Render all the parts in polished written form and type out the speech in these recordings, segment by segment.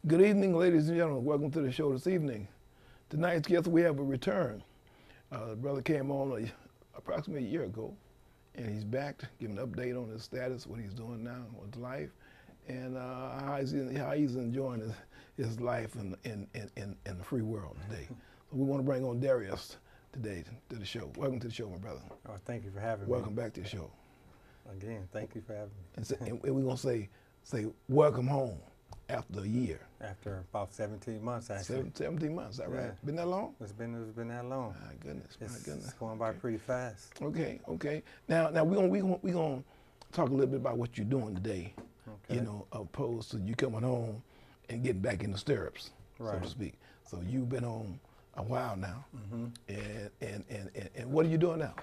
Good evening, ladies and gentlemen. Welcome to the show this evening. Tonight's guest, we have a return. The brother came on approximately a year ago, and he's back to give an update on his status, what he's doing now with life, and how he's enjoying his life in the free world today. So we want to bring on Dauras today to the show. Welcome to the show, my brother. Oh, thank you for having me. Welcome back to the show. Again, thank you for having me. And we're going to say welcome home after a year. After about 17 months, actually. 17 months, is that right? Yeah. Been that long? It's been that long. My goodness, It's going by pretty fast. Okay. Now we gonna talk a little bit about what you're doing today. Okay. You know, opposed to you coming home and getting back in the stirrups, so Right. to speak. So you've been on a while now, Mm-hmm. and what are you doing now?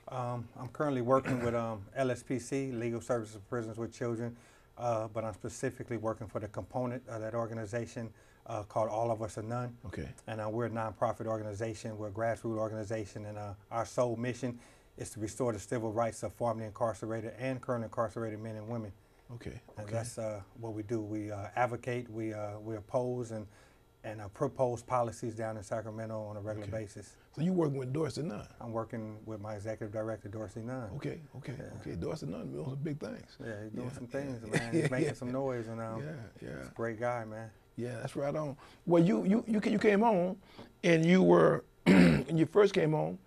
I'm currently working with LSPC, Legal Services for Prisoners with Children, but I'm specifically working for the component of that organization called All of Us or None. Okay. And we're a nonprofit organization. We're a grassroots organization, and our sole mission is to restore the civil rights of formerly incarcerated and currently incarcerated men and women. Okay. And that's what we do. We advocate, we oppose, and propose policies down in Sacramento on a regular basis. So you working with Dauras Cyprian? I'm working with my executive director, Dauras Cyprian. Okay. Dauras Cyprian doing some big things. Yeah, he's doing some things, man. He's making some noise, and he's a great guy, man. Yeah, that's right on. Well, you came on, and you were when you first came on,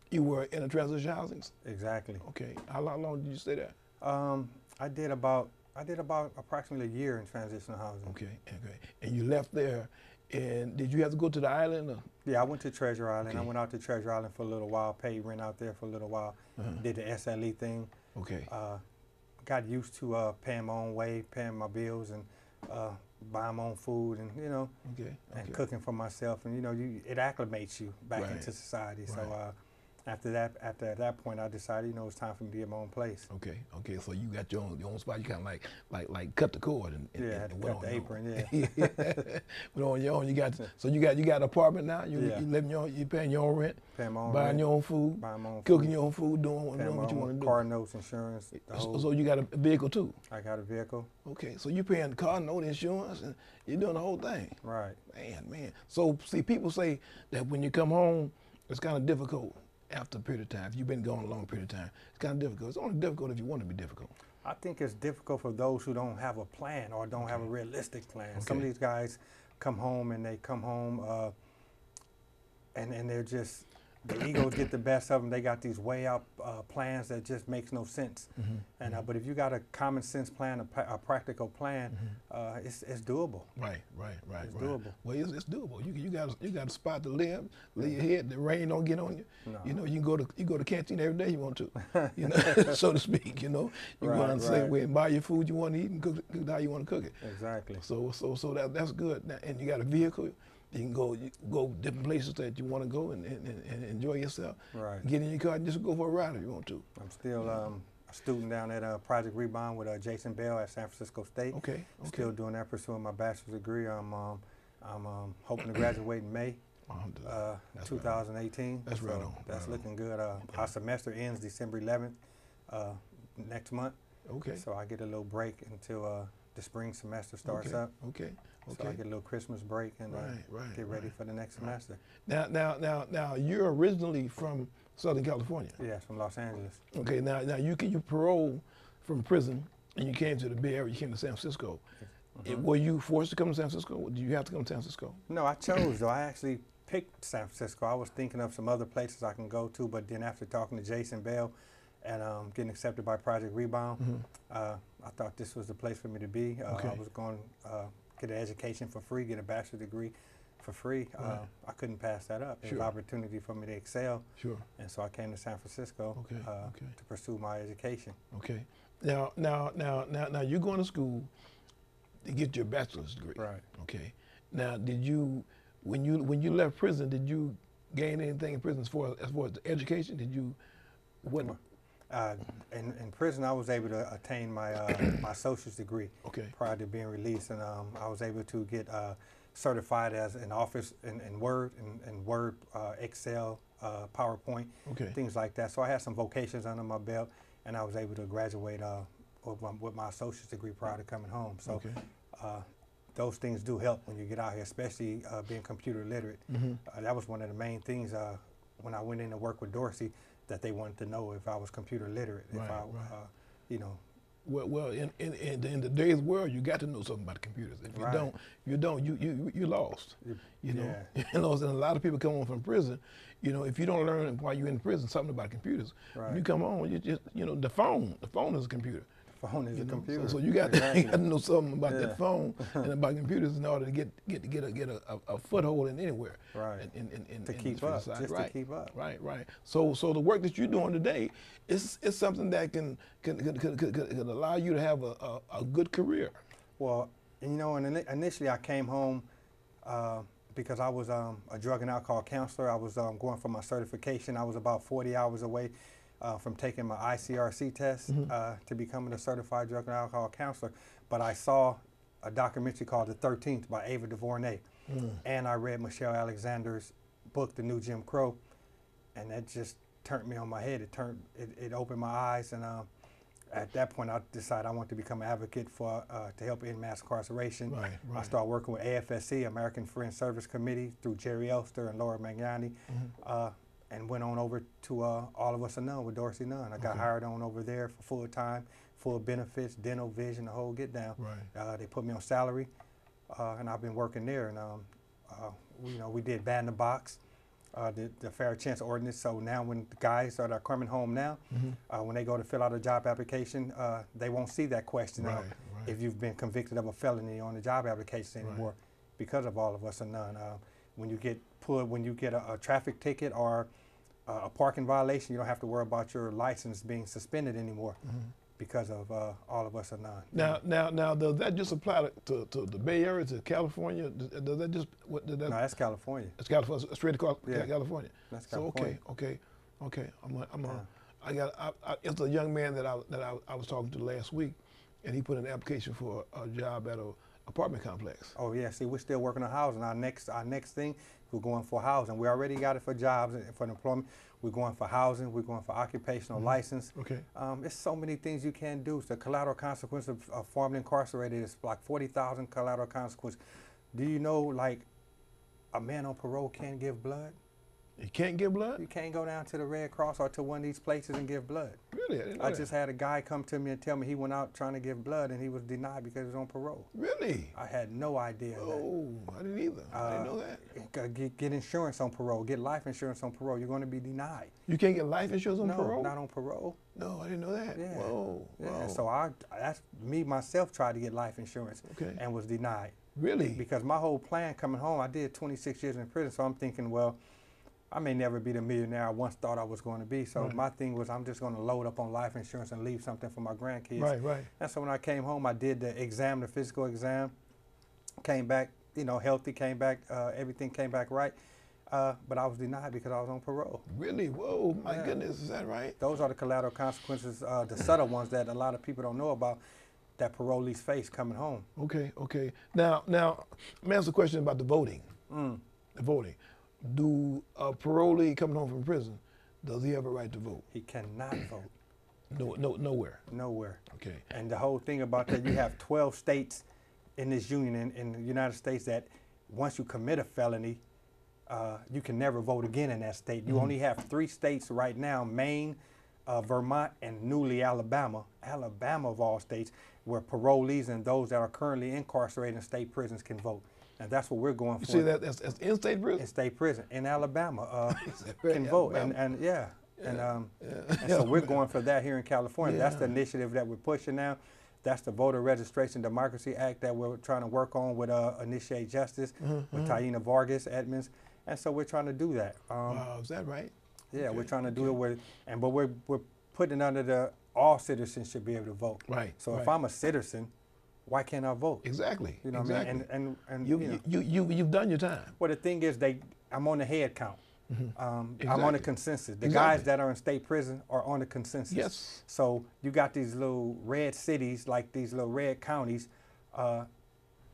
you were in a transition housing. Exactly. Okay. How long did you stay there? I did about approximately a year in transitional housing. Okay. And you left there, and did you have to go to the island? Or? Yeah, I went to Treasure Island. Okay. I went out to Treasure Island for a little while, paid rent out there for a little while, did the SLE thing. Okay. Got used to paying my own way, paying my bills, and buying my own food, and and cooking for myself, and it acclimates you back into society. Right. So after that point, I decided it's time for me to get my own place. Okay. So you got your own spot. You kind of like cut the cord and and cut the apron. Yeah. But on your own, you got an apartment now. You living you paying your own rent, paying my own buying rent, your own food, buying my own cooking food, your own food, doing what you want to do. Car notes, insurance. So you got a vehicle too. I got a vehicle. Okay, so you're paying the car note, insurance, and you're doing the whole thing. Right. Man. So see, people say that when you come home, it's kind of difficult. After a period of time, if you've been gone a long period of time, it's kind of difficult. It's only difficult if you want to be difficult. I think it's difficult for those who don't have a plan or don't have a realistic plan. Okay. Some of these guys come home and and they're just, the egos get the best of them. They got these way out plans that just makes no sense. But if you got a common sense plan, a practical plan, it's doable. Right. It's doable. Well, it's doable. You got a spot to live. Lay your head. The rain don't get on you. No. You go to canteen every day you want to. So to speak. You go out and say and buy your food you want to eat and cook how you want to cook it. Exactly. So that's good. Now, and you got a vehicle. You can go different places that you want to go and enjoy yourself. Right. Get in your car and just go for a ride if you want to. I'm still a student down at Project Rebound with Jason Bell at San Francisco State. Okay. Still doing that, pursuing my bachelor's degree. I'm hoping to graduate in May 2018. That's right on. That's looking good. Our semester ends December 11th next month. Okay. So I get a little break until the spring semester starts up. Okay. So I get a little Christmas break and get ready for the next semester. Now, you're originally from Southern California. Yes, from Los Angeles. Okay. Now you parole from prison and you came to the Bay Area. You came to San Francisco. Were you forced to come to San Francisco? Did you have to come to San Francisco? No, I chose though. I actually picked San Francisco. I was thinking of some other places I can go to, but then after talking to Jason Bell and getting accepted by Project Rebound, I thought this was the place for me to be. I was going to get an education for free, get a bachelor's degree for free. I couldn't pass that up. It was an opportunity for me to excel. Sure. And so I came to San Francisco to pursue my education. Okay. Now you're going to school to get your bachelor's degree. Right. Okay. Now, did you, when you left prison, did you gain anything in prison as far as the education? Did you, what? In prison, I was able to attain my my associate's degree prior to being released, and I was able to get certified as an office in Word, Excel, PowerPoint, things like that. So I had some vocations under my belt, and I was able to graduate with my associate's degree prior to coming home. So those things do help when you get out here, especially being computer literate. That was one of the main things when I went in to work with Dorsey, that they wanted to know if I was computer literate. Right, if I, right. you know. Well, in today's world, you got to know something about computers. If you Right. don't, you lost. You know, Yeah. you know, and a lot of people come home from prison. You know, if you don't learn while you're in prison something about computers, when you come home, you just, you know, the phone is a computer. Phone is a computer. So you got Exactly. to know something about Yeah. that phone and about computers in order to get a foothold in anywhere. Right. To in keep the up, society. just Right. to keep up. Right. So the work that you're doing today is something that can allow you to have a good career. Well, you know, and initially I came home because I was a drug and alcohol counselor. I was going for my certification. I was about 40 hours away from taking my ICRC test to becoming a certified drug and alcohol counselor. But I saw a documentary called The 13th by Ava DuVernay. And I read Michelle Alexander's book, The New Jim Crow, and that just turned me on my head. It opened my eyes, and at that point I decided I wanted to become an advocate for to help end mass incarceration. Right. I started working with AFSC, American Friends Service Committee, through Jerry Elster and Laura Magnani, and went on over to All of Us Are None with Dorsey Nunn. I got hired on over there for full time, full benefits, dental, vision, the whole get down. Right. They put me on salary, and I've been working there. And you know, we did Ban the Box, the Fair Chance Ordinance. So now when the guys that are coming home now, when they go to fill out a job application, they won't see that question of if you've been convicted of a felony on the job application anymore, because of All of Us Are None. When you get pulled, when you get a traffic ticket or a parking violation, you don't have to worry about your license being suspended anymore because of All of Us Are None. Now, does that just apply to the Bay Area, to California? Does that just No, that's California. It's California, straight across Yeah. California. That's So California. okay. It's a young man that I was talking to last week, and he put in an application for a job at a apartment complex. Oh yeah, see, we're still working on housing. Our next thing, we're going for housing. We already got it for jobs and for employment. We're going for housing. We're going for occupational license. Okay. There's so many things you can do. The collateral consequence of formerly incarcerated is like 40,000 collateral consequence. Do you know, like, a man on parole can't give blood? You can't give blood? You can't go down to the Red Cross or to one of these places and give blood. Really? I didn't know I that. just had a guy come to me and tell me he went out trying to give blood and he was denied because he was on parole. Really? I had no idea of that. Oh, I didn't either. I didn't know that. Get insurance on parole. Get life insurance on parole. You're going to be denied. You can't get life insurance on No, parole? not on parole. No, I didn't know that. Yeah. Whoa. Yeah. So that's me myself tried to get life insurance and was denied. Really? Because my whole plan coming home, I did 26 years in prison. So I'm thinking, well, I may never be the millionaire I once thought I was going to be. So my thing was, I'm just going to load up on life insurance and leave something for my grandkids. Right. And so when I came home, I did the exam, the physical exam, came back, you know, healthy, came back, everything came back right. But I was denied because I was on parole. Really? Whoa, my goodness, is that right? Those are the collateral consequences, the subtle ones that a lot of people don't know about, that parolees face coming home. Okay. Now, let me ask a question about the voting. The voting. Do a parolee coming home from prison, does he have a right to vote? He cannot vote. Nowhere. Nowhere. Okay. And the whole thing about that, you have 12 states in this union in the United States that once you commit a felony, you can never vote again in that state. You only have 3 states right now, Maine, Vermont, and newly Alabama of all states, where parolees and those that are currently incarcerated in state prisons can vote. And that's what we're going for. You see that's in-state prison? In state prison, in Alabama, Right, can vote. Alabama. And so we're going for that here in California. That's the initiative that we're pushing now. That's the Voter Registration Democracy Act that we're trying to work on with Initiate Justice, with Taina Vargas Edmonds. And so we're trying to do that. Wow, is that right? Yeah, we're trying to do it with, but we're putting it under the all citizens should be able to vote. Right. So if I'm a citizen, why can't I vote? Exactly. You know what I mean? And you've done your time. Well, the thing is, I'm on the head count. I'm on the consensus. The Exactly. guys that are in state prison are on the consensus. Yes. So you got these little red cities, like these little red counties,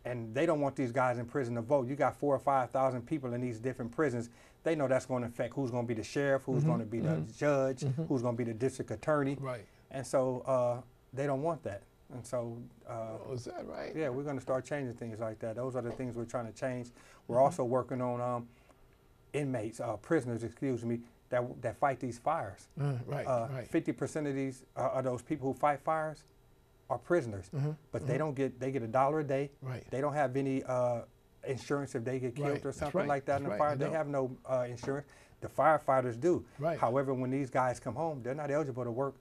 and they don't want these guys in prison to vote. You got 4,000 or 5,000 people in these different prisons. They know that's going to affect who's going to be the sheriff, who's going to be the judge, who's going to be the district attorney. Right. And so they don't want that. And so, Oh, is that right? yeah, we're going to start changing things like that. Those are the things we're trying to change. We're also working on inmates, prisoners, excuse me, that fight these fires. Right, right. 50% of these of those people who fight fires are prisoners, but they get $1 a day. Right. They don't have any insurance if they get killed Right. or That's something right. like that That's in the right. fire. They They don't. have no insurance. The firefighters do. Right. However, when these guys come home, they're not eligible to work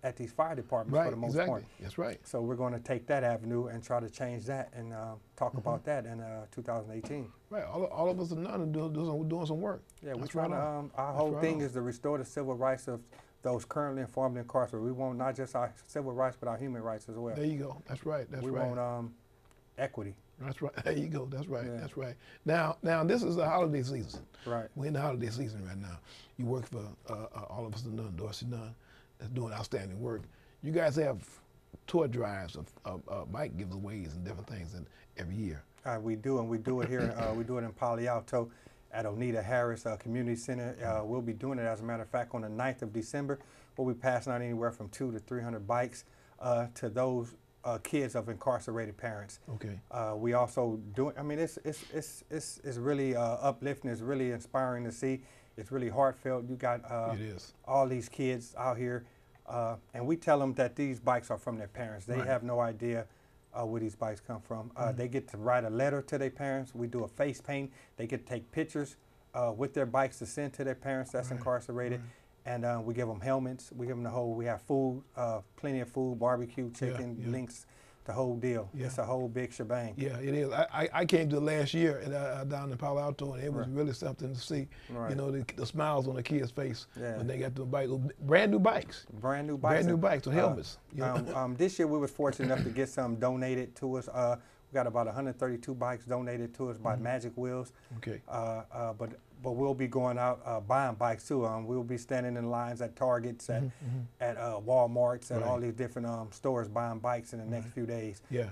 at these fire departments Right, for the most exactly. part. That's right. So we're going to take that avenue and try to change that and talk about that in 2018. Right. All of us are not doing some work. Yeah, we're That's trying right to. on. Our That's whole right thing on. is to restore the civil rights of those currently informed and incarcerated. We want not just our civil rights, but our human rights as well. There you go. That's right. That's we right. want equity. That's right. There you go. That's right. Yeah. That's right. Now this is the holiday season. Right. We're in the holiday season right now. You work for All of Us Are None, Dauras Cyprian, that's doing outstanding work. You guys have tour drives of bike giveaways and different things every year. We do, and we do it here. We do it in Palo Alto at Oneida Harris Community Center. We'll be doing it, as a matter of fact, on the 9th of December. We'll be passing out anywhere from 200 to 300 bikes to those kids of incarcerated parents. Okay. We also do. I mean, it's really uplifting. It's really inspiring to see. It's really heartfelt. You got It is. all these kids out here, and we tell them that these bikes are from their parents. They Right. have no idea where these bikes come from. They get to write a letter to their parents. We do a face paint. They get to take pictures with their bikes to send to their parents that's incarcerated. And we give them helmets. We give them the whole. We have food, plenty of food, barbecue, chicken, yeah. links, the whole deal. Yeah. It's a whole big shebang. Yeah, it is. I came to last year and down in Palo Alto, and it was really something to see. Right. You know, the smiles on the kids' face Yeah. when they got the bike, brand new bikes. Brand new bikes. Brand new bikes with helmets. You know? This year we was fortunate enough to get some donated to us. We got about 132 bikes donated to us by Magic Wheels. Okay. But we'll be going out buying bikes too. We'll be standing in lines at Targets, at Walmarts, at all these different stores buying bikes in the next few days. Yeah,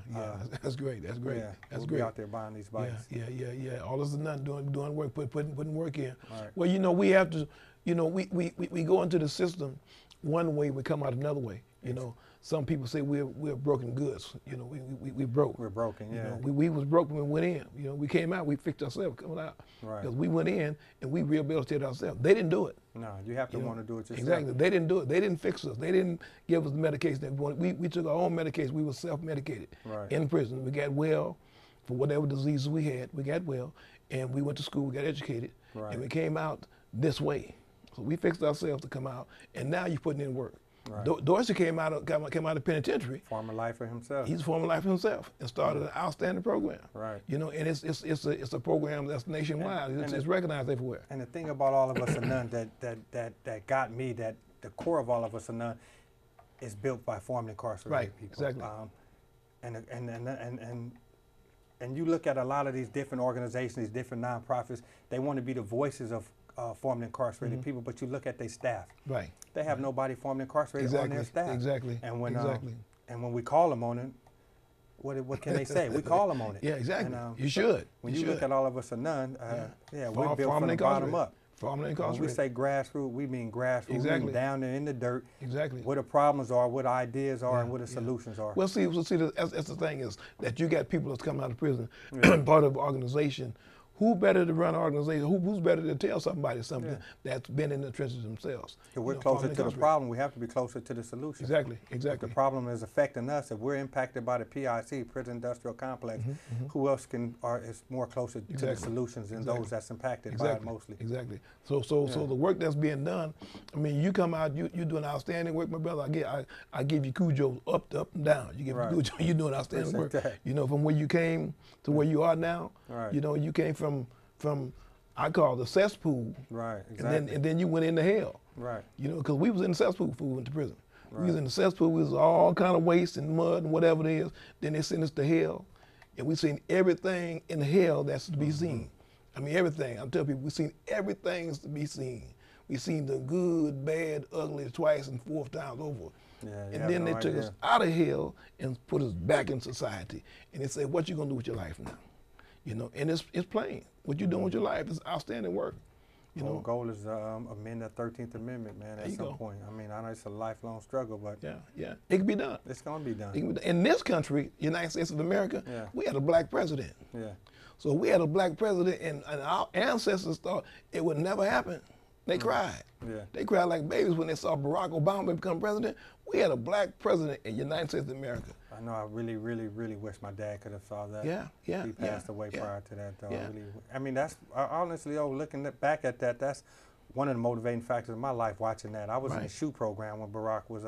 that's great. That's great. Yeah, That's we'll great. be out there buying these bikes. Yeah. All of us are not doing work, putting work in. Right. Well, you know, we have to, you know, we go into the system one way, we come out another way. You know, some people say we're broken goods. You know, we broke. We're broken, yeah. You know, we was broke when we went in. You know, we came out, we fixed ourselves coming out. Right. Because we went in and we rehabilitated ourselves. They didn't do it. No, you have to want to do it yourself. Exactly. They didn't do it. They didn't fix us. They didn't give us the medication that we wanted. We took our own medication. We were self-medicated in prison. We got well for whatever diseases we had. We got well, and we went to school. We got educated, and we came out this way. So we fixed ourselves to come out, and now you're putting in work. Right. Dorsey came out of penitentiary. Former lifer himself. He's a former lifer himself and started an outstanding program. Right. You know, and it's a program that's nationwide. It's recognized everywhere. And the thing about All of Us Are None that got me, that the core of All of Us Are None is built by formerly incarcerated people. Exactly. And you look at a lot of these different organizations, these different nonprofits, they want to be the voices of formerly incarcerated people, but you look at their staff. Right. They have nobody formerly incarcerated on their staff. Exactly. And when we call them on it, what can they say? We call them on it. Yeah, exactly. And, you should. When you look at All of Us Are None, we're built Formerly from the bottom up. Formerly When incarcerated. we say grassroots, we mean grassroots. We mean down there in the dirt. Exactly. Where the problems are, what the ideas are, and what the solutions are. Well, see, that's the thing is that you got people that's coming out of prison, part of an organization. Who better to run an organization? Who's better to tell somebody something that's been in the trenches themselves? If we're closer to the problem, we have to be closer to the solution. Exactly. If the problem is affecting us, if we're impacted by the PIC, Prison Industrial Complex, who else is more closer to the solutions than those that's impacted by it mostly? Exactly. So the work that's being done, I mean, you come out, you're doing outstanding work, my brother. I give you kudos up and down. You give me kudos. You're doing outstanding work. You know, from where you came to where you are now. Right. You know, you came from I call it the cesspool. Right. Exactly. And then you went into hell. Right. You know, because we was in the cesspool before we went to prison. We was in the cesspool. We was all kind of waste and mud and whatever it is. Then they sent us to hell, and we seen everything in hell that's to be seen. I mean, everything. I'm telling people, we seen everything that's to be seen. We seen the good, bad, ugly twice and 4 times over. Yeah, and then they took us out of hell and put us back in society. And they said, what you gonna do with your life now? You know, and it's plain. What you're doing with your life is outstanding work. You Whole know, goal is amend the 13th Amendment, man, at some point. I mean, I know it's a lifelong struggle, but yeah, it can be done. it's going to be done. It can be done. In this country, United States of America, we had a black president. Yeah. So we had a black president, and our ancestors thought it would never happen. They cried. Yeah. They cried like babies when they saw Barack Obama become president. We had a black president in the United States of America. I know. I really, really, really wish my dad could have saw that. Yeah, yeah. He passed away yeah. prior to that, though. Yeah. I mean, that's honestly, looking back at that, that's one of the motivating factors of my life. Watching that, I was in the SHU program when Barack was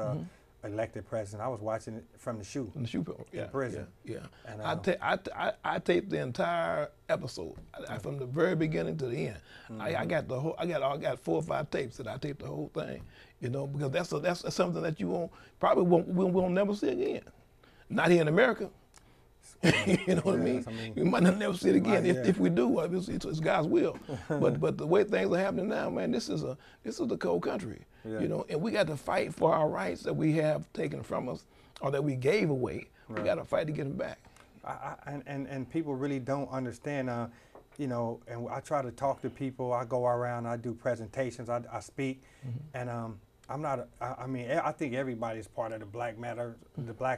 elected president. I was watching it from the SHU. From the SHU program, in prison. Yeah. And, I taped the entire episode from the very beginning to the end. I got the whole. I got 4 or 5 tapes that I taped the whole thing. You know, because that's something that you we'll never see again. Not here in America. You know what I mean? We might not never see it again. If we do, obviously it's God's will. but the way things are happening now, man, this is the cold country. Yeah. You know, and we got to fight for our rights that we have taken from us or that we gave away. We got to fight to get them back. And people really don't understand. You know, and I try to talk to people. I go around. I do presentations. I speak, and I'm not. I mean, I think everybody's part of the Black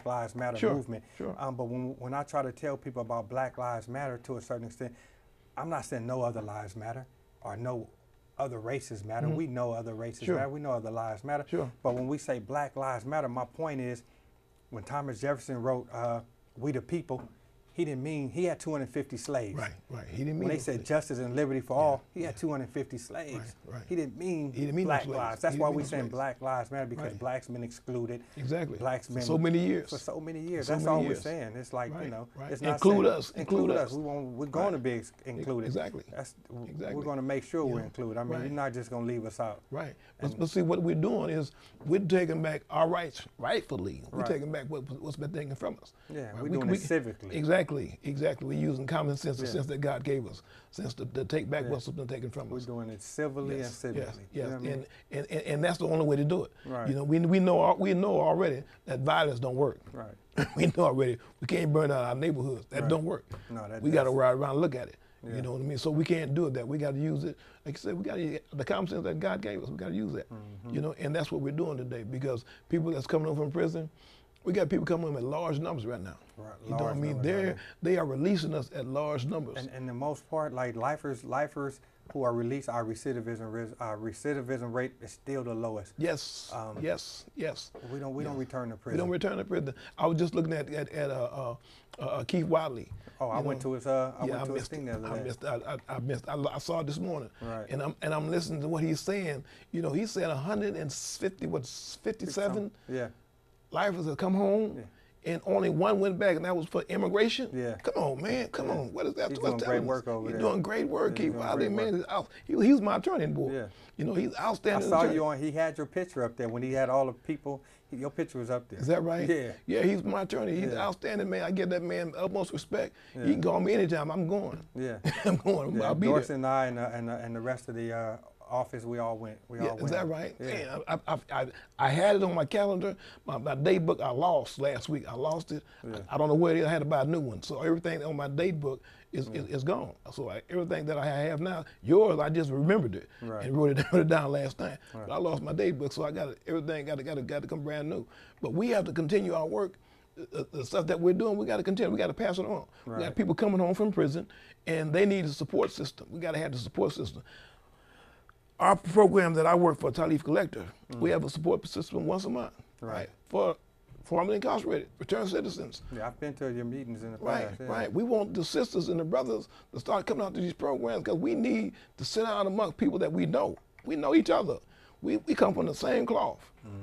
Lives Matter movement. Sure. But when I try to tell people about Black Lives Matter to a certain extent, I'm not saying no other lives matter or no other races matter. We know other races matter. We know other lives matter. Sure. But when we say Black Lives Matter, my point is, when Thomas Jefferson wrote "We the People," he didn't mean he had 250 slaves. Right. He didn't mean when they said justice and liberty for all, he had 250 slaves. Right. He didn't mean no black slaves. lives. That's why we're saying Black Lives Matter, because blacks been excluded. Exactly. Blacks been for so many years. For so many years. So That's many all years. we're saying. It's like, you know, it's not include saying, us. Include us. We're going to be included. Exactly. We're going to make sure we're included. I mean, you're not just going to leave us out. Right. But see, what we're doing is we're taking back our rights rightfully. We're taking back what's been taken from us. Yeah, we're doing it civically. Exactly. We're using common sense, the sense that God gave us, sense to take back what's been taken from us. We're doing it civilly and civically. Yes. You know what I mean? And that's the only way to do it. Right. You know, we know already that violence don't work. Right. We know already we can't burn out our neighborhoods. That don't work. No, we got to ride around and look at it. You know what I mean? So we can't do that. We got to use it. Like I said, we got to the common sense that God gave us. We got to use that. You know, and that's what we're doing today, because people that's coming home from prison, we got people coming home in large numbers right now. Right. You know what I mean? They are releasing us at large numbers. And the most part, like lifers who are released, our recidivism rate is still the lowest. Yes. Yes. We don't return to prison. We don't return to prison. I was just looking at Keith Wadley. Oh, I went to his thing the other day. I saw it this morning. Right. And I'm listening to what he's saying. You know, he said 57 lifers have come home. And only one went back, and that was for immigration. Yeah. Come on, man. Come on. What is that? He's doing great work over there. He's doing great work. Keith Wadley, man. He was my attorney boy. Yeah. You know, he's outstanding. I saw you on. He had your picture up there when he had all the people. Your picture was up there. Is that right? Yeah. Yeah, he's my attorney. He's outstanding, man. I give that man utmost respect. He can call me anytime. I'm going. Yeah. I'm going. Yeah. I'll be Doris there. and I and the rest of the office, we all went. Is that right? Yeah. Man, I had it on my calendar. My date book I lost last week. I lost it. Yeah. I don't know where it is. I had to buy a new one. So everything on my date book is gone. So everything that I have now, yours, I just remembered it and wrote it down last night. But I lost my date book, so I got everything got to come brand new. But we have to continue our work. The stuff that we're doing, we got to continue. We got to pass it on. We got people coming home from prison, and they need a support system. We got to have the support system. Our program that I work for, Talif Collector, we have a support system once a month, right? For formerly incarcerated, returned citizens. Yeah, I've been to your meetings in the past. Right. We want the sisters and the brothers to start coming out to these programs, because we need to sit down among people that we know. We know each other. We come from the same cloth,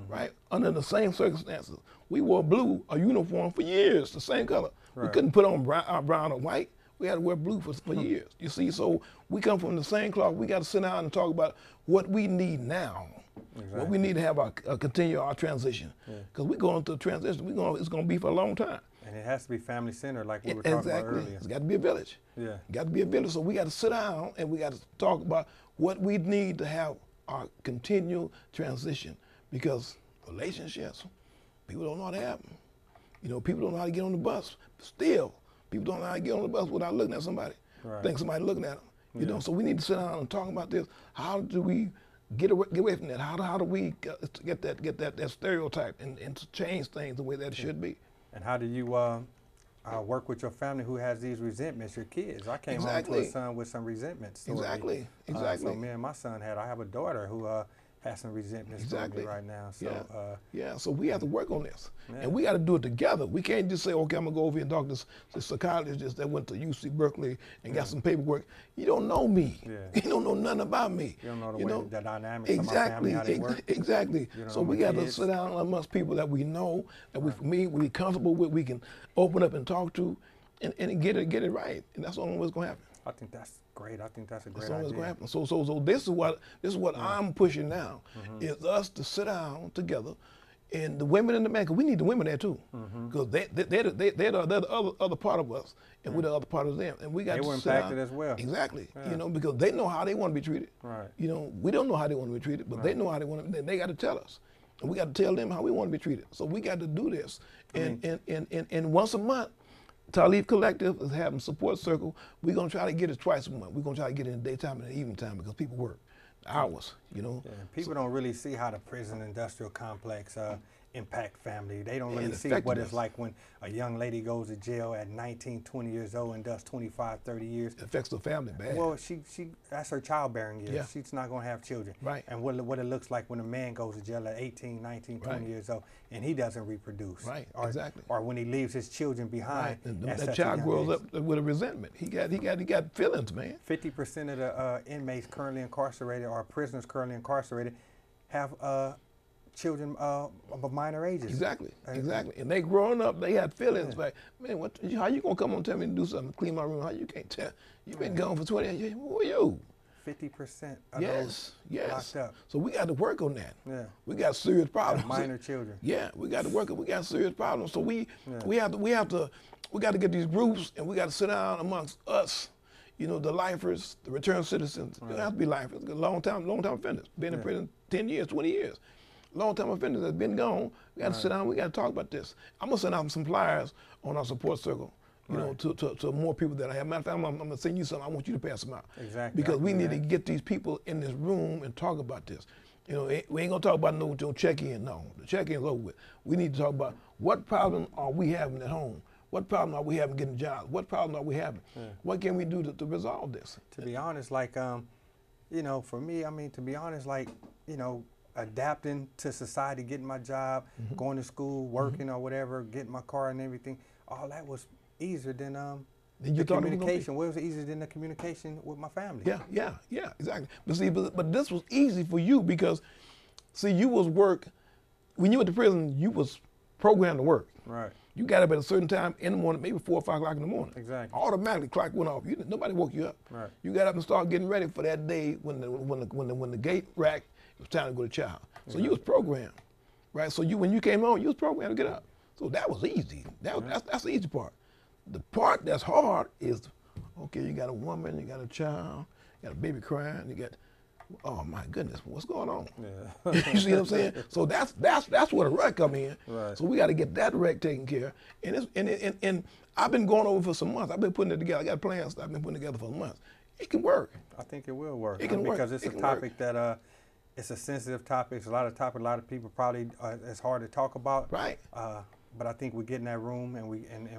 right? Under the same circumstances. We wore blue, a uniform for years, the same color. We couldn't put on brown or white. We had to wear blue for years. You see, so we come from the same cloth. We got to sit down and talk about what we need now. Exactly. What we need to have continue our transition. Because we're going through a transition. It's going to be for a long time. And it has to be family-centered, like we were talking about earlier. It's got to be a village. Yeah. Got to be a village. So we got to sit down and we got to talk about what we need to have our continual transition. Because relationships, people don't know how to have them. You know, people don't know how to get on the bus. Still, people don't know how to get on the bus without looking at somebody. Think somebody looking at them. You know, so we need to sit down and talk about this. How do we get away from that? How do we get that stereotype and to change things the way that it should be? And how do you work with your family who has these resentments, your kids? I came home Exactly. to a son with some resentments. Exactly. So me and my son I have a daughter who has some resentments toward me right now. So so we have to work on this. Yeah. And we got to do it together. We can't just say, okay, I'm going to go over here and talk to the psychologist that went to UC Berkeley and got some paperwork. You don't know me. Yeah. You don't know nothing about me. You don't know the dynamics exactly, of my family, how they work. Exactly. So we got to sit down amongst people that we know, that we're comfortable with, we can open up and talk to, and get it right. And that's the only way it's going to happen. I think that's great. I think that's a great That's all that's idea. going to happen. So this is what I'm pushing now, is us to sit down together, and the women and the men, because we need the women there too, because they're the other part of us, and we're the other part of them, and we got They to were sit impacted down. as well. Exactly. Yeah. You know, because they know how they want to be treated. Right. You know, we don't know how they want to be treated, but they know how they want to. They got to tell us, and we got to tell them how we want to be treated. So we got to do this, and once a month. Talib Collective is having support circle. We're gonna try to get it twice a month. We're gonna try to get it in the daytime and the evening time because people work hours, you know. Yeah, people don't really see how the prison industrial complex impact family. They don't really see what it's like when a young lady goes to jail at 19, 20 years old and does 25, 30 years. It affects the family bad. Well, that's her childbearing years. Yeah. She's not going to have children. Right. And what it looks like when a man goes to jail at 18, 19, 20 years old and he doesn't reproduce. Right, or, exactly. Or when he leaves his children behind. Right. And at that such child a young grows age. up with a resentment. He got feelings, man. 50% of the inmates currently incarcerated or prisoners currently incarcerated have children of minor ages. Exactly. And they growing up, they had feelings like, man, how you gonna come on and tell me to do something, clean my room? How you can't tell? You've been gone for 20 years. Who are you? 50% of those locked up. So we got to work on that. Yeah. We got serious problems. Minor children. Yeah, we got to work. We got serious problems. So we got to get these groups, and we got to sit down amongst us. You know, the lifers, the returned citizens. Right. They don't have to be lifers. Long time offenders. Been in prison 10 years, 20 years. Long time offenders that's been gone. We got to sit down. We got to talk about this. I'm gonna send out some flyers on our support circle. You know, to more people that I have. Matter of fact, I'm gonna send you something. I want you to pass them out. Exactly. Because we need to get these people in this room and talk about this. You know, we ain't gonna talk about no check-in. No, the check-in's over with. We need to talk about what problem are we having at home. What problem are we having getting jobs? What problem are we having? What can we do to resolve this? To be honest, like, you know, for me, I mean, to be honest, like, you know, adapting to society, getting my job, going to school, working or whatever, getting my car and everything, all that was easier than the communication. Well, it was easier than the communication with my family. Yeah, exactly. But see, but this was easy for you because, see, you was work, when you went to prison, you was programmed to work. Right. You got up at a certain time in the morning, maybe 4 or 5 o'clock in the morning. Exactly. Automatically, clock went off. Nobody woke you up. Right. You got up and started getting ready for that day when the gate racked. It was time to go to chow. So you was programmed, right? So when you came home, you was programmed to get up. So that was easy. That's the easy part. The part that's hard is, okay, you got a woman, you got a child, you got a baby crying, you got, oh my goodness, what's going on? Yeah. You see what I'm saying? So that's where the wreck come in. Right. So we got to get that wreck taken care of. And I've been going over for some months. I've been putting it together. I got plans that I've been putting together for months. It can work. I think it will work. It can work. Because it's a topic that it's a sensitive topic. It's a lot of people probably it's hard to talk about. Right. But I think we get in that room and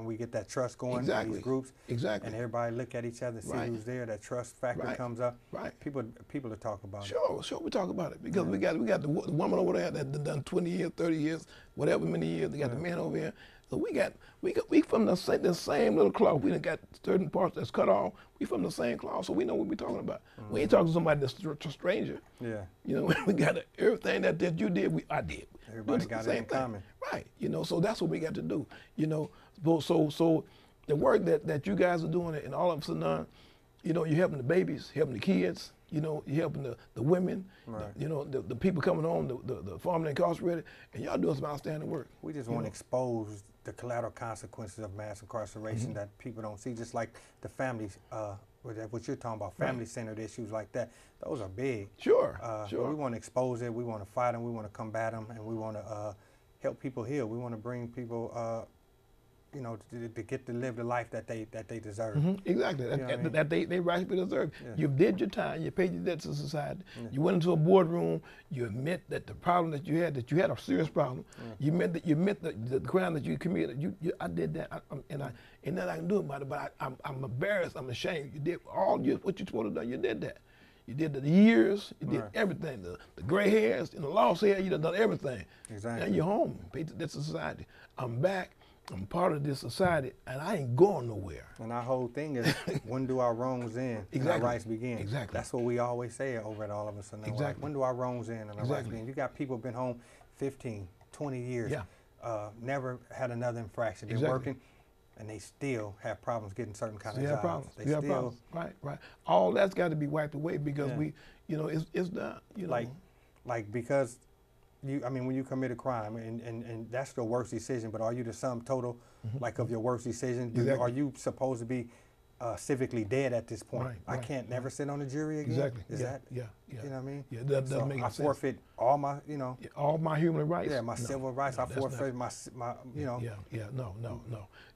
we get that trust going in these groups. Exactly. And everybody look at each other, see who's there. That trust factor comes up. Right. People to talk about it. Sure, we talk about it because we got the woman over there that done 20 years, 30 years, whatever many years. They got the man over here. So we from the same little cloth. We done got certain parts that's cut off. We from the same cloth, so we know what we're talking about. We ain't talking to somebody that's a stranger. Yeah. You know, we got everything that you did, I did. Everybody got it in common. Right. You know, so that's what we got to do. You know, so the work that you guys are doing and all of us are done, you know, you're helping the babies, helping the kids, you know, you're helping the women, you know, the people coming home, the formerly incarcerated, and y'all doing some outstanding work. We just want to expose the collateral consequences of mass incarceration that people don't see, just like the families, what you're talking about, family-centered issues like that. Those are big. Sure. But we want to expose it, we want to fight them, we want to combat them, and we want to help people heal. We want to bring people you know, to get to live the life that they deserve. Exactly. You know what I mean? That they rightfully deserve. Yeah. You did your time. You paid your debt to society. Yeah. You went into a boardroom. You admit that the problem that you had a serious problem. Yeah. You admit the crime that you committed. I did that, and ain't nothing I can do about it. But I'm embarrassed. I'm ashamed. You did what you're supposed to do. You did that. You did the years. You did Right. everything. The gray hairs and the lost hair. You done everything. Exactly. Now you're home. Paid the debt to society. I'm back. I'm part of this society, and I ain't going nowhere. And our whole thing is, when do our wrongs end and our Exactly. rights begin? Exactly. That's what we always say over at All of Us. Exactly. When do our wrongs end and our rights Exactly. begin? You got people been home 15, 20 years, Yeah. never had another infraction. They're Exactly. working, and they still have problems getting certain kind of You jobs. have problems. They You have still, problems. Right. All that's got to be wiped away because Yeah. it's done. like because when you commit a crime, and that's the worst decision, but are you the sum total, like, of your worst decision? Exactly. Are you supposed to be civically dead at this point? Right, I right, can't never sit on a jury again? Exactly. Is that, Yeah. you know what I mean? Yeah, that So doesn't make I sense. forfeit all my, Yeah, all my human rights. yeah, my civil rights. I that's forfeit my, you know. Yeah. No.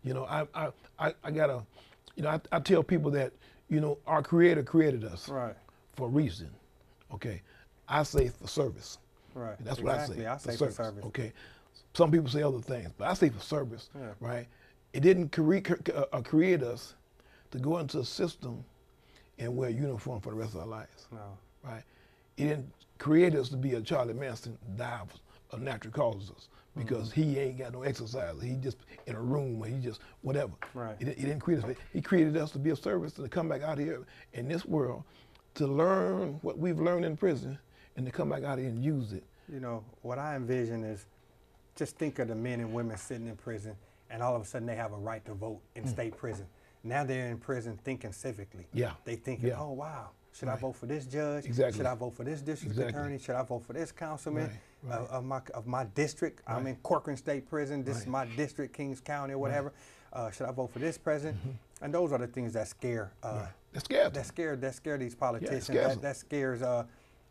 You know, I gotta. You know, I tell people that our Creator created us Right, for a reason. Okay, I say for service. right. That's exactly. what I I say. say for service. Okay. Some people say other things, but I say for service. Yeah. Right. It didn't create us to go into a system and wear a uniform for the rest of our lives. No. Right. It didn't create us to be a Charlie Manson, die of natural causes because he ain't got no exercise. He just in a room or he just whatever. Right. He didn't create us. He created us to be of service and to come back out here in this world to learn what we've learned in prison and to come back out here and use it. You know, what I envision is, just think of the men and women sitting in prison, and all of a sudden they have a right to vote in state prison. Now they're in prison thinking civically. Yeah. They thinking, Yeah. oh, wow, should I Right. vote for this judge? Exactly. Should I vote for this district Exactly. attorney? Should I vote for this councilman Right. of my district? I'm Right. in Corcoran State Prison. This is Right. my district, Kings County or whatever. Should I vote for this president? And those are the things that scare It scares them. that scare these politicians. scares them. That scares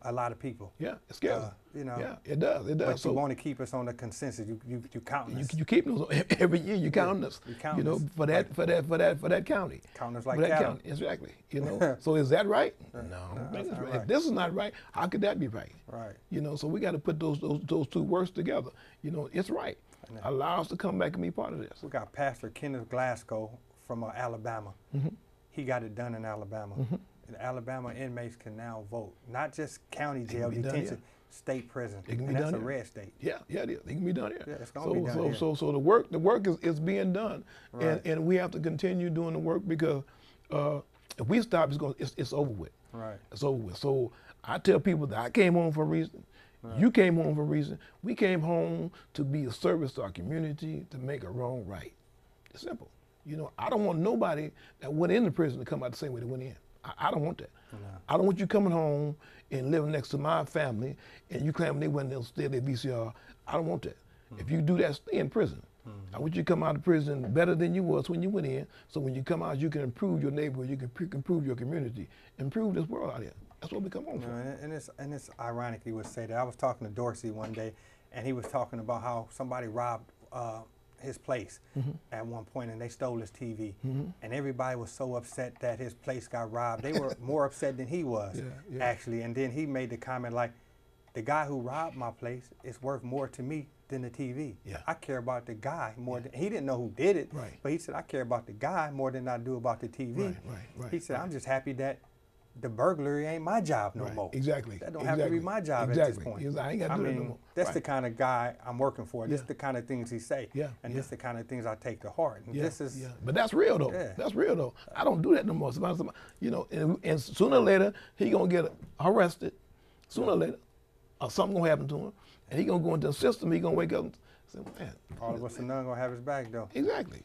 a lot of people. Yeah, it scares them. You know. Yeah, it does. It does. But So you want to keep us on the consensus. You counting us. you keep those every year. You count us. You count us. for that county. Count us like For that cattle. county, exactly. So is that right? No, that's not If right. this is not right, how could that be right? Right. So we got to put those two words together. It's right. Allow us to come back and be part of this. We got Pastor Kenneth Glasgow from Alabama. He got it done in Alabama. And Alabama inmates can now vote, not just county jail be done detention, here. state prison. It can be And that's done a here. red state. Yeah, it is. It can be done here. Yeah, it's gonna be done here. So the work is being done, Right. and we have to continue doing the work because if we stop, it's over with. Right. It's over with. So I tell people that I came home for a reason. Right. You came home for a reason. We came home to be a service to our community, to make a wrong right. It's simple. I don't want nobody that went into prison to come out the same way they went in. I don't want that. No. I don't want you coming home and living next to my family and you claim they went there and stayed at VCR. I don't want that. If you do that, stay in prison. I want you to come out of prison better than you was when you went in, so when you come out, you can improve your neighborhood, you can improve your community, improve this world out here. That's what we come home for. And it's ironic he would say that. I was talking to Dorsey one day, and he was talking about how somebody robbed his place at one point, and they stole his TV, and everybody was so upset that his place got robbed. They were more upset than he was, actually. And then he made the comment like, the guy who robbed my place is worth more to me than the TV. Yeah. I care about the guy more than, he didn't know who did it, Right. but he said, I care about the guy more than I do about the TV. Right. He said, I'm just happy that the burglary ain't my job no Right. more. Exactly. That don't have to be my job at this point. Because I ain't got to do that no more. That's Right. the kind of guy I'm working for. This is Yeah. the kind of things he say. Yeah, And yeah. this is the kind of things I take to heart. And this is, But that's real though. Yeah. That's real though. I don't do that no more. And sooner or later he gonna get arrested. Sooner or later, or something gonna happen to him, and he gonna go into the system. He gonna wake up and say, "Man, all of us are none gonna have his back though. exactly."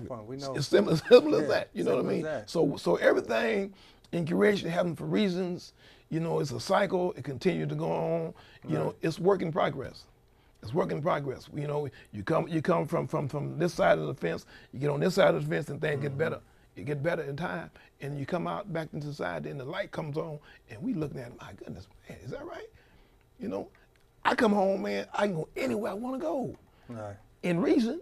point. We know. It's simple as that. You know what I simple mean? as that. So everything in creation happens for reasons. It's a cycle. It continues to go on. It's work in progress. It's work in progress. You come from this side of the fence. You get on this side of the fence, and things get better. It get better in time, and you come out back into society, and the light comes on, and we looking at, my goodness, man, is that right? I come home, man. I can go anywhere I want to go. Right. In reason,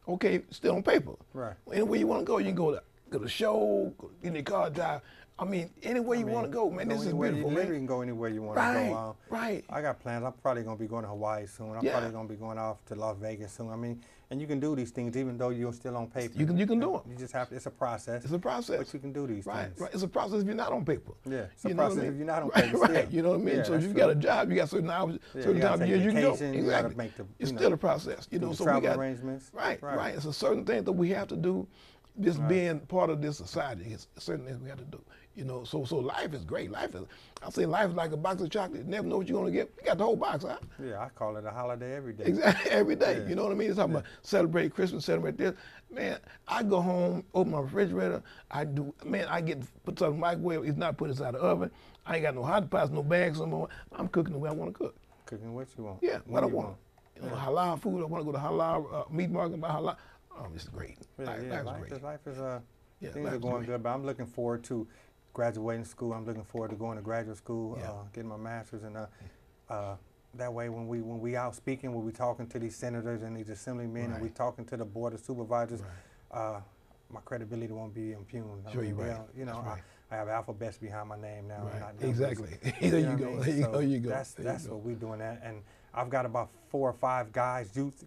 okay, still on paper. Right. Anywhere you want to go, you can go to the show, go in your car drive. I mean, anywhere you want to go, man. This is beautiful, You man. literally can go anywhere you want to go. Right. I got plans. I'm probably going to be going to Hawaii soon. I'm probably going to be going off to Las Vegas soon. I mean, and you can do these things even though you're still on paper. You can do them. You just have to, it's a process. It's a process. But you can do these things. Right. It's a process if you're not on paper. Yeah. It's a process if you're not on paper. Right. You know what I mean? Yeah, so if you've got a job, you got certain hours, certain time of year you can go. Exactly. It's still a process. You know, so we got arrangements. Right. It's a certain thing that we have to do. Just being part of this society is certain things we have to do. You know, so life is great. I say life is like a box of chocolate. You never know what you're gonna get. You got the whole box, huh? Yeah, I call it a holiday every day. Exactly, every day. Yeah. You know what I mean? It's talking about celebrate Christmas, celebrate this. Man, I go home, open my refrigerator. I get put something in the microwave. It's not put inside the oven. I ain't got no hot pots, no bags, no more. I'm cooking the way I want to cook. Cooking what you want. Yeah, what I want. You know, halal food. I want to go to halal meat market and buy halal. Oh, this is great. Life is things are going great. good, but I'm looking forward to graduating school. I'm looking forward to going to graduate school, getting my master's, and that way when we out speaking, when we talking to these senators and these assemblymen, and we talking to the board of supervisors, my credibility won't be impugned. Sure, you're right. You know, right. I have alphabets behind my name now. Right. Not Exactly. you There you go. There you go. That's what we're doing. And I've got about 4 or 5 guys, youth,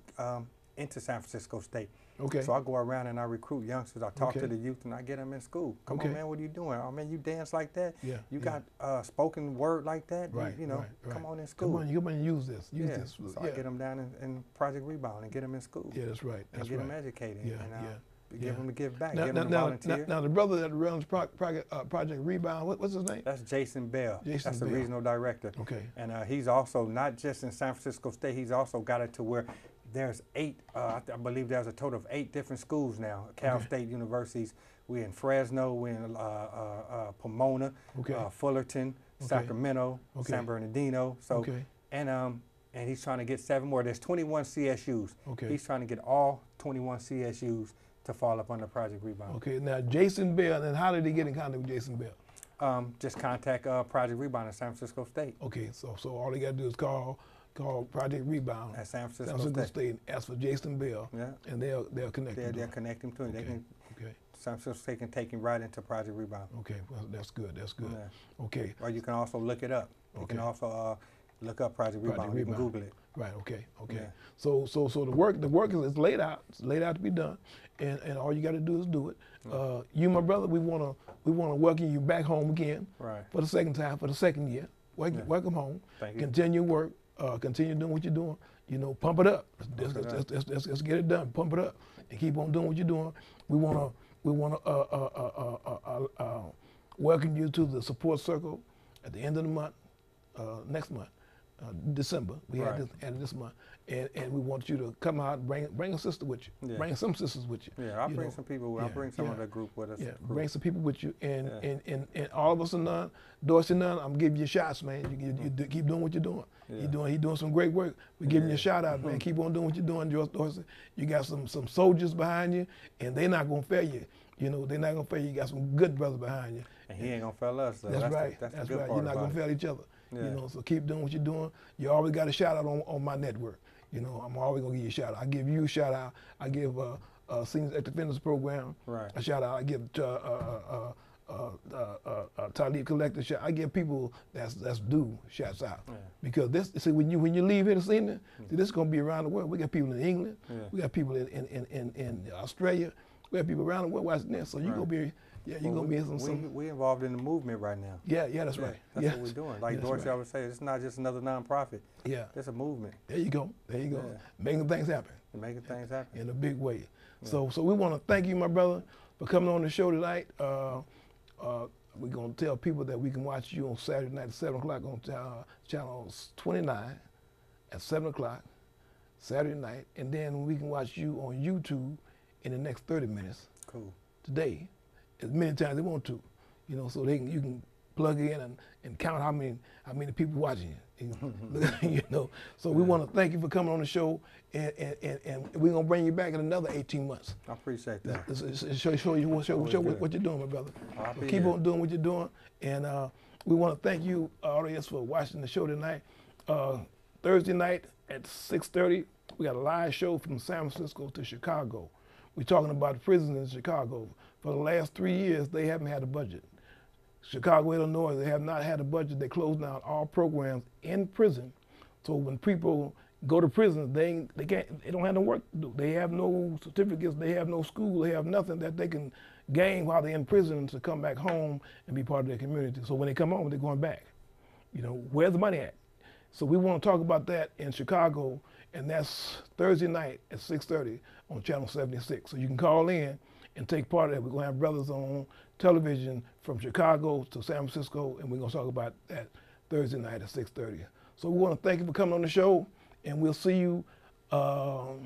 into San Francisco State. Okay. So I go around and I recruit youngsters. I talk to the youth and I get them in school. Come on, man, what are you doing? Oh, man, you dance like that? Yeah. You got spoken word like that? Right. You know, come on in school. Come on and use this. Use this. So I get them down in Project Rebound and get them in school. Yeah, that's right. And get them educated. Yeah, and give them a give back. Now, give them a volunteer. Now, the brother that runs Project Rebound, what's his name? That's Jason Bell. That's the regional director. Okay. And he's also not just in San Francisco State. He's also got it to where there's 8, I believe there's a total of 8 different schools now, Cal State universities. We're in Fresno, we're in Pomona, Fullerton, Sacramento, San Bernardino. So, and he's trying to get 7 more. There's 21 CSUs. He's trying to get all 21 CSUs to fall up under Project Rebound. Okay, now Jason Bell, and how did he get in contact with Jason Bell? Just contact Project Rebound at San Francisco State. Okay, so all they got to do is call Project Rebound at San Francisco State and ask for Jason Bell, and they'll connect him. They'll connect him to him. They can, San Francisco State can take him right into Project Rebound. Okay, well, that's good. That's good. Yeah. Okay. Or you can also look it up. You can also look up Project Rebound. You can Google it. Right. Okay. Okay. Yeah. So the work is laid out. It's laid out to be done, and all you got to do is do it. You, my brother, we wanna welcome you back home again. Right. For the second time, for the second year. Welcome home. Thank you. Continue work. Continue doing what you're doing. You know, pump it up. Let's get it done. Pump it up and keep on doing what you're doing. We wanna welcome you to the support circle at the end of the month, next month, December. We had this added this month, and we want you to come out and bring a sister with you. Yeah. Bring some sisters with you. Yeah, I'll bring some people. I'll bring some of the group with us. Yeah, bring some people with you, and all of us are none. Dorsey none. I'm giving you shots, man. You keep doing what you're doing. Yeah. He's doing some great work. We're giving you a shout out, man. Keep on doing what you're doing, Dorsey. You got some soldiers behind you, and they're not gonna fail you. You know, they're not gonna fail you. You got some good brothers behind you. And he ain't gonna fail us. So that's right. That's right. You're not gonna fail each other. Yeah. You know, so keep doing what you're doing. You always got a shout out on my network. You know, I'm always gonna give you a shout out. I give you a shout out. I give Seniors at Defenders Program a shout out. I give Talib Collector shout. I give people that's due shouts out because this. See, when you leave here this evening, see, this is gonna be around the world. We got people in England. We got people in Australia. We have people around the world watching this. So you gonna be. Yeah, you're going to be in some... We're involved in the movement right now. Yeah, that's right. That's what we're doing. Like Dorsey always say, it's not just another nonprofit. Yeah. It's a movement. There you go. There you go. Yeah. Making things happen. Making things happen. In a big way. Yeah. So we want to thank you, my brother, for coming on the show tonight. We're going to tell people that we can watch you on Saturday night at 7 o'clock on channel 29 at 7 o'clock, Saturday night. And then we can watch you on YouTube in the next 30 minutes. Cool. Today. As many times they want to, you know, so you can plug in and count how many people watching you, you know. So we want to thank you for coming on the show, and we're gonna bring you back in another 18 months. I appreciate that. Show you what you're doing, my brother. So keep on doing what you're doing, and we want to thank you, audience, for watching the show tonight. Thursday night at 6:30, We got a live show from San Francisco to Chicago. We're talking about prisons in Chicago. For the last 3 years, they haven't had a budget. Chicago, Illinois, they have not had a budget. They closed down all programs in prison. So when people go to prison, they don't have no work to do. They have no certificates, they have no school, they have nothing that they can gain while they're in prison to come back home and be part of their community. So when they come home, they're going back. You know, where's the money at? So we want to talk about that in Chicago, and that's Thursday night at 6:30 on Channel 76. So you can call in and take part of that. We're going to have brothers on television from Chicago to San Francisco, and we're going to talk about that Thursday night at 6:30. So we want to thank you for coming on the show, and we'll see you Thursday,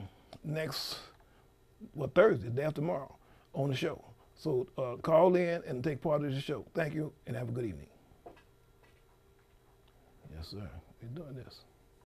the day after tomorrow, on the show. So call in and take part of the show. Thank you, and have a good evening. Yes, sir. We're doing this.